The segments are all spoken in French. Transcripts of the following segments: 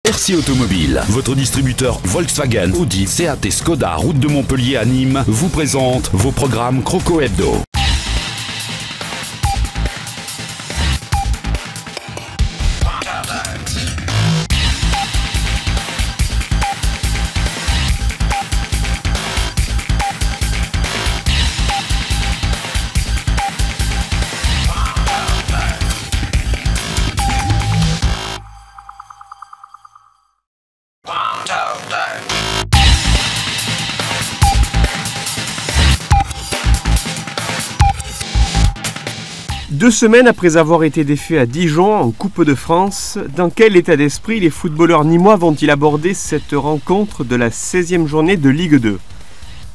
RC Automobile, votre distributeur Volkswagen, Audi, Seat et Skoda, route de Montpellier à Nîmes, vous présente vos programmes Croco Hebdo. Deux semaines après avoir été défaits à Dijon en Coupe de France, dans quel état d'esprit les footballeurs nîmois vont-ils aborder cette rencontre de la 16e journée de Ligue 2 ?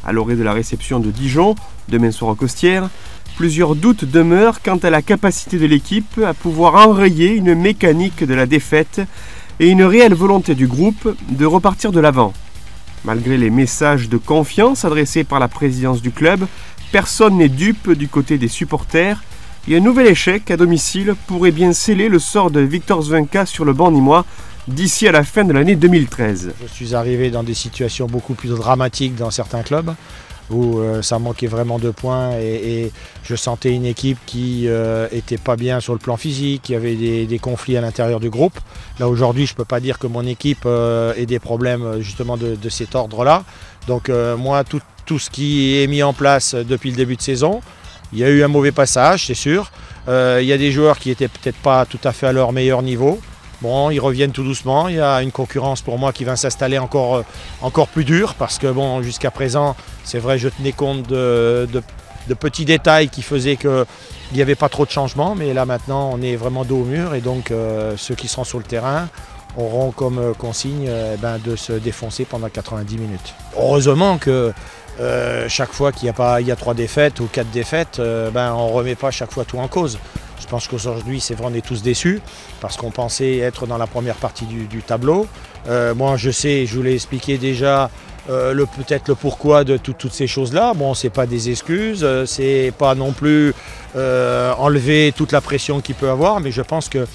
À l'orée de la réception de Dijon, demain soir au Costières, plusieurs doutes demeurent quant à la capacité de l'équipe à pouvoir enrayer une mécanique de la défaite et une réelle volonté du groupe de repartir de l'avant. Malgré les messages de confiance adressés par la présidence du club, personne n'est dupe du côté des supporters. Et un nouvel échec à domicile pourrait bien sceller le sort de Victor Zwenka sur le banc nîmois d'ici à la fin de l'année 2013. Je suis arrivé dans des situations beaucoup plus dramatiques dans certains clubs où ça manquait vraiment de points et je sentais une équipe qui était pas bien sur le plan physique, qui avait des conflits à l'intérieur du groupe. Là aujourd'hui je ne peux pas dire que mon équipe ait des problèmes justement de cet ordre-là. Donc moi tout ce qui est mis en place depuis le début de saison, il y a eu un mauvais passage, c'est sûr. Il y a des joueurs qui n'étaient peut-être pas tout à fait à leur meilleur niveau. Bon, ils reviennent tout doucement. Il y a une concurrence pour moi qui va s'installer encore plus dure parce que bon, jusqu'à présent, c'est vrai, je tenais compte de petits détails qui faisaient qu'il n'y avait pas trop de changements. Mais là maintenant, on est vraiment dos au mur et donc ceux qui seront sur le terrain auront comme consigne de se défoncer pendant 90 minutes. Heureusement que chaque fois qu'il y a 3 défaites ou 4 défaites, on ne remet pas chaque fois tout en cause. Je pense qu'aujourd'hui, c'est vrai, on est tous déçus parce qu'on pensait être dans la première partie du tableau. Moi, je sais, je vous l'ai expliqué déjà, peut-être le pourquoi de toutes ces choses-là. Bon, c'est pas des excuses, c'est pas non plus enlever toute la pression qu'il peut avoir, mais je pense que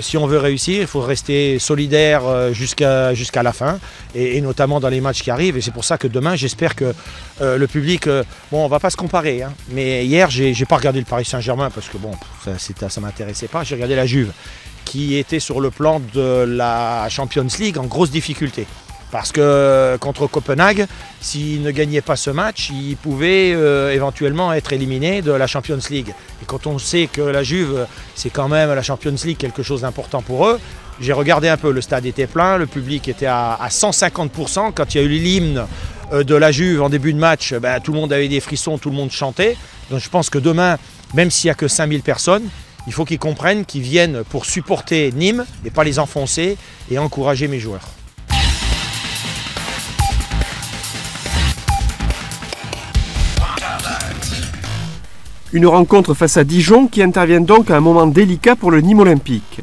si on veut réussir, il faut rester solidaire jusqu'à la fin et notamment dans les matchs qui arrivent. Et c'est pour ça que demain, j'espère que le public... bon, on ne va pas se comparer, hein, mais hier, je n'ai pas regardé le Paris Saint-Germain parce que bon, ça ne m'intéressait pas. J'ai regardé la Juve qui était sur le plan de la Champions League en grosse difficulté. Parce que contre Copenhague, s'il ne gagnait pas ce match, il pouvait éventuellement être éliminé de la Champions League. Et quand on sait que la Juve, c'est quand même la Champions League quelque chose d'important pour eux, j'ai regardé un peu, le stade était plein, le public était à 150%. Quand il y a eu l'hymne de la Juve en début de match, tout le monde avait des frissons, tout le monde chantait. Donc je pense que demain, même s'il n'y a que 5000 personnes, il faut qu'ils comprennent qu'ils viennent pour supporter Nîmes et pas les enfoncer et encourager mes joueurs. Une rencontre face à Dijon qui intervient donc à un moment délicat pour le Nîmes Olympique.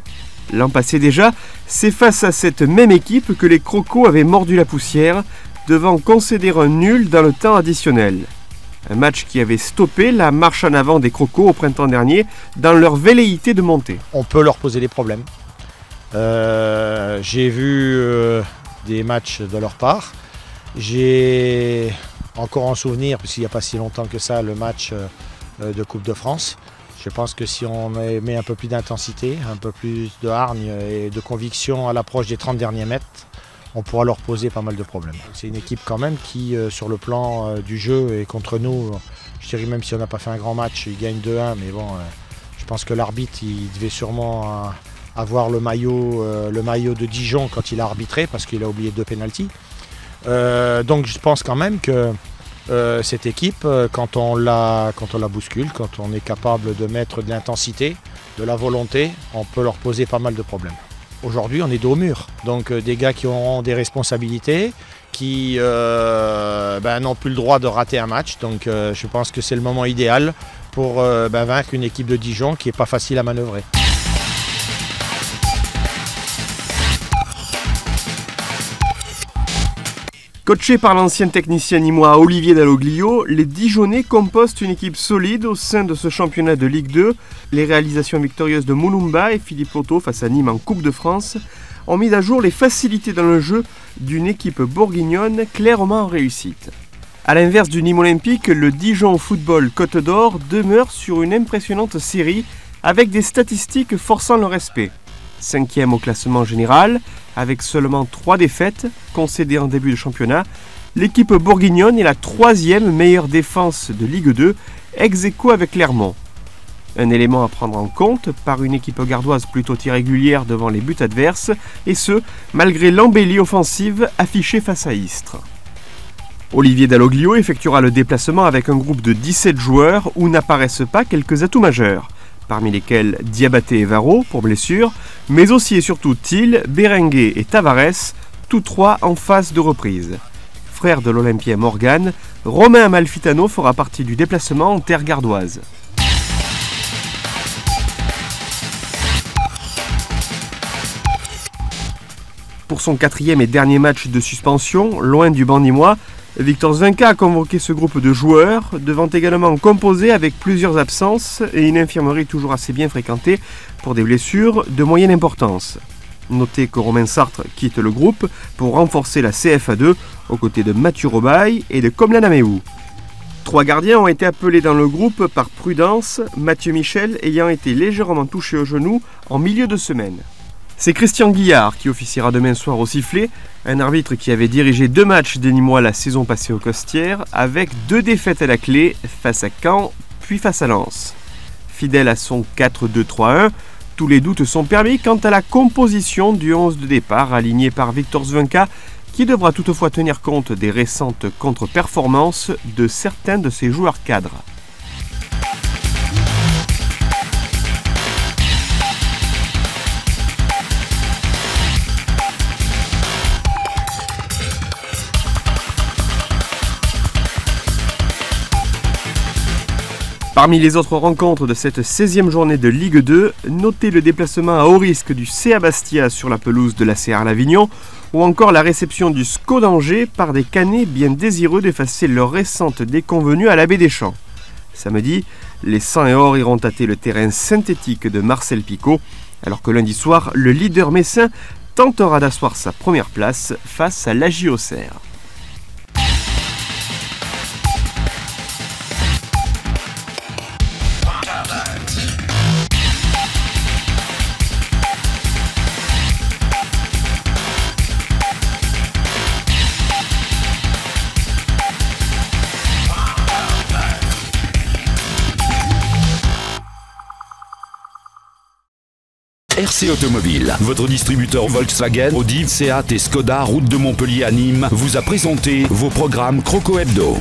L'an passé déjà, c'est face à cette même équipe que les Crocos avaient mordu la poussière, devant concéder un nul dans le temps additionnel. Un match qui avait stoppé la marche en avant des Crocos au printemps dernier dans leur velléité de monter. On peut leur poser des problèmes. J'ai vu des matchs de leur part. J'ai encore en souvenir, puisqu'il n'y a pas si longtemps que ça, le match de Coupe de France. Je pense que si on met un peu plus d'intensité, un peu plus de hargne et de conviction à l'approche des 30 derniers mètres, on pourra leur poser pas mal de problèmes. C'est une équipe quand même qui, sur le plan du jeu et contre nous, je dirais même si on n'a pas fait un grand match, ils gagnent 2-1, mais bon, je pense que l'arbitre, il devait sûrement avoir le maillot de Dijon quand il a arbitré, parce qu'il a oublié 2 pénaltys. Donc je pense quand même que cette équipe, quand on la bouscule, quand on est capable de mettre de l'intensité, de la volonté, on peut leur poser pas mal de problèmes. Aujourd'hui, on est dos au mur, donc des gars qui auront des responsabilités, qui n'ont plus le droit de rater un match, donc je pense que c'est le moment idéal pour vaincre une équipe de Dijon qui n'est pas facile à manœuvrer. Coachés par l'ancien technicien nîmois Olivier Dalloglio, les Dijonnais composent une équipe solide au sein de ce championnat de Ligue 2. Les réalisations victorieuses de Moulumba et Philippe Loto face à Nîmes en Coupe de France ont mis à jour les facilités dans le jeu d'une équipe bourguignonne clairement en réussite. A l'inverse du Nîmes Olympique, le Dijon Football Côte d'Or demeure sur une impressionnante série avec des statistiques forçant le respect. 5e au classement général, avec seulement 3 défaites concédées en début de championnat, l'équipe bourguignonne est la 3e meilleure défense de Ligue 2, ex-aequo avec Clermont. Un élément à prendre en compte par une équipe gardoise plutôt irrégulière devant les buts adverses, et ce, malgré l'embellie offensive affichée face à Istres. Olivier Dalloglio effectuera le déplacement avec un groupe de 17 joueurs où n'apparaissent pas quelques atouts majeurs, parmi lesquels Diabaté et Varro pour blessure, mais aussi et surtout Thiel, Berenguer et Tavares, tous trois en phase de reprise. Frère de l'Olympien Morgan, Romain Amalfitano fera partie du déplacement en terre gardoise. Pour son 4e et dernier match de suspension, loin du banc nîmois, Victor Zwenka a convoqué ce groupe de joueurs, devant également composer avec plusieurs absences et une infirmerie toujours assez bien fréquentée pour des blessures de moyenne importance. Notez que Romain Sartre quitte le groupe pour renforcer la CFA2 aux côtés de Mathieu Robaille et de Komlan Ameou. 3 gardiens ont été appelés dans le groupe par prudence, Mathieu Michel ayant été légèrement touché au genou en milieu de semaine. C'est Christian Guillard qui officiera demain soir au sifflet, un arbitre qui avait dirigé 2 matchs des Nîmois la saison passée aux Costières, avec 2 défaites à la clé, face à Caen, puis face à Lens. Fidèle à son 4-2-3-1, tous les doutes sont permis quant à la composition du 11 de départ aligné par Victor Zwenka, qui devra toutefois tenir compte des récentes contre-performances de certains de ses joueurs cadres. Parmi les autres rencontres de cette 16e journée de Ligue 2, notez le déplacement à haut risque du CA Bastia sur la pelouse de la CR L'Avignon ou encore la réception du SCO d'Angers par des Canets bien désireux d'effacer leur récente déconvenue à la Baie des Champs. Samedi, les 100 et or iront tâter le terrain synthétique de Marcel Picot, alors que lundi soir, le leader messin tentera d'asseoir sa première place face à l'AJ Auxerre. RC Automobile, votre distributeur Volkswagen, Audi, Seat et Skoda, route de Montpellier à Nîmes, vous a présenté vos programmes Croco Hebdo.